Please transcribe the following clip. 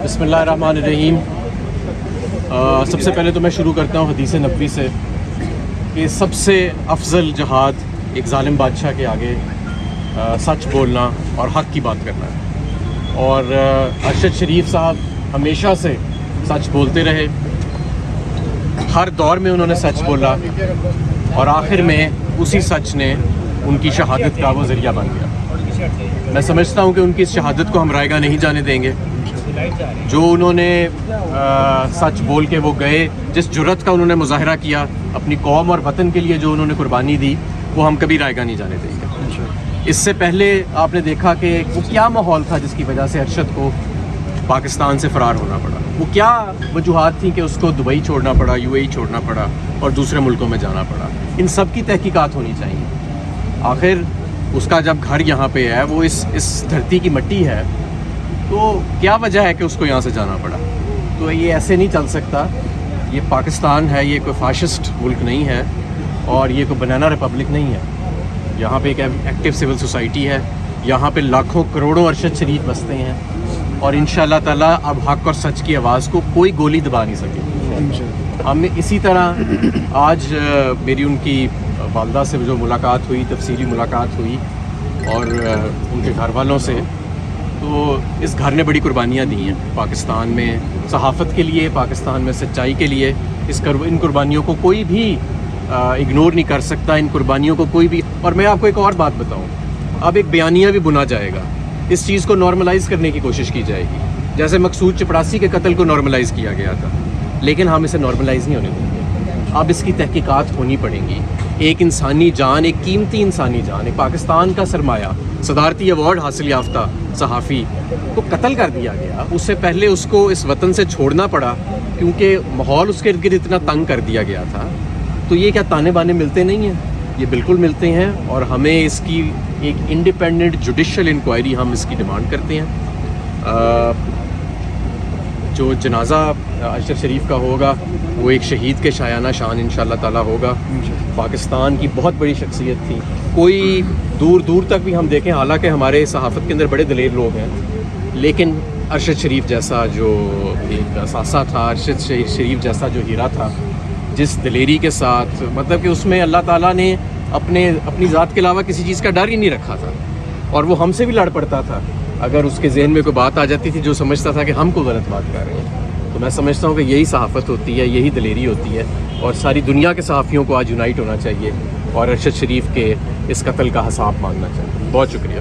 بسم اللہ الرحمن الرحیم. سب سے پہلے تو میں شروع کرتا ہوں حدیث نبوی سے کہ سب سے افضل جہاد ایک ظالم بادشاہ کے آگے سچ بولنا اور حق کی بات کرنا ہے. اور ارشد شریف صاحب ہمیشہ سے سچ بولتے رہے, ہر دور میں انہوں نے سچ بولا اور آخر میں اسی سچ نے ان کی شہادت کا وہ ذریعہ بن گیا. میں سمجھتا ہوں کہ ان کی اس شہادت کو ہم رائے گاہ نہیں جانے دیں گے. جو انہوں نے سچ بول کے وہ گئے, جس جرأت کا انہوں نے مظاہرہ کیا اپنی قوم اور وطن کے لیے, جو انہوں نے قربانی دی, وہ ہم کبھی رائے گاہ نہیں جانے دیں گے. اس سے پہلے آپ نے دیکھا کہ وہ کیا ماحول تھا جس کی وجہ سے ارشد کو پاکستان سے فرار ہونا پڑا. وہ کیا وجوہات تھیں کہ اس کو دبئی چھوڑنا پڑا, یو اے ای چھوڑنا پڑا اور دوسرے ملکوں میں جانا پڑا. ان سب کی تحقیقات ہونی چاہیے. آخر اس کا جب گھر یہاں پہ ہے, وہ اس دھرتی کی مٹی ہے, تو کیا وجہ ہے کہ اس کو یہاں سے جانا پڑا. تو یہ ایسے نہیں چل سکتا. یہ پاکستان ہے, یہ کوئی فاشسٹ ملک نہیں ہے اور یہ کوئی بنانا ریپبلک نہیں ہے. یہاں پہ ایک ایکٹیو سول سوسائٹی ہے, یہاں پہ لاکھوں کروڑوں ارشد شریف بستے ہیں اور انشاءاللہ تعالیٰ اب حق اور سچ کی آواز کو کوئی گولی دبا نہیں سکے. ہم اسی طرح آج میری ان کی والدہ سے جو ملاقات ہوئی, تفصیلی ملاقات ہوئی, اور ان کے گھر والوں سے, تو اس گھر نے بڑی قربانیاں دی ہیں پاکستان میں صحافت کے لیے, پاکستان میں سچائی کے لیے. ان قربانیوں کو کوئی بھی اگنور نہیں کر سکتا, ان قربانیوں کو کوئی بھی. اور میں آپ کو ایک اور بات بتاؤں, اب ایک بیانیہ بھی بنا جائے گا, اس چیز کو نارملائز کرنے کی کوشش کی جائے گی, جیسے مقصود چپڑاسی کے قتل کو نارملائز کیا گیا تھا, لیکن ہم اسے نارملائز نہیں ہونے دیں گے. اب اس کی تحقیقات ہونی پڑیں گی. ایک انسانی جان, ایک قیمتی انسانی جان, ایک پاکستان کا سرمایہ, صدارتی ایوارڈ حاصل یافتہ صحافی کو قتل کر دیا گیا. اس سے پہلے اس کو اس وطن سے چھوڑنا پڑا کیونکہ ماحول اس کے ارد گرد اتنا تنگ کر دیا گیا تھا. تو یہ کیا تانے بانے ملتے نہیں ہیں؟ یہ بالکل ملتے ہیں, اور ہمیں اس کی ایک انڈیپینڈنٹ جوڈیشل انکوائری ہم اس کی ڈیمانڈ کرتے ہیں. جو جنازہ ارشد شریف کا ہوگا وہ ایک شہید کے شایانہ شان انشاءاللہ تعالیٰ ہوگا. پاکستان کی بہت بڑی شخصیت تھی, کوئی دور دور تک بھی ہم دیکھیں, حالانکہ ہمارے صحافت کے اندر بڑے دلیر لوگ ہیں, لیکن ارشد شریف جیسا جو ایک اثاثہ تھا, ارشد شریف جیسا جو ہیرا تھا, جس دلیری کے ساتھ, مطلب کہ اس میں اللہ تعالیٰ نے اپنی ذات کے علاوہ کسی چیز کا ڈر ہی نہیں رکھا تھا, اور وہ ہم سے بھی لڑ پڑتا تھا اگر اس کے ذہن میں کوئی بات آ جاتی تھی جو سمجھتا تھا کہ ہم کو غلط بات کر رہے ہیں. تو میں سمجھتا ہوں کہ یہی صحافت ہوتی ہے, یہی دلیری ہوتی ہے, اور ساری دنیا کے صحافیوں کو آج یونائٹ ہونا چاہیے اور ارشد شریف کے اس قتل کا حساب مانگنا چاہیے. بہت شکریہ.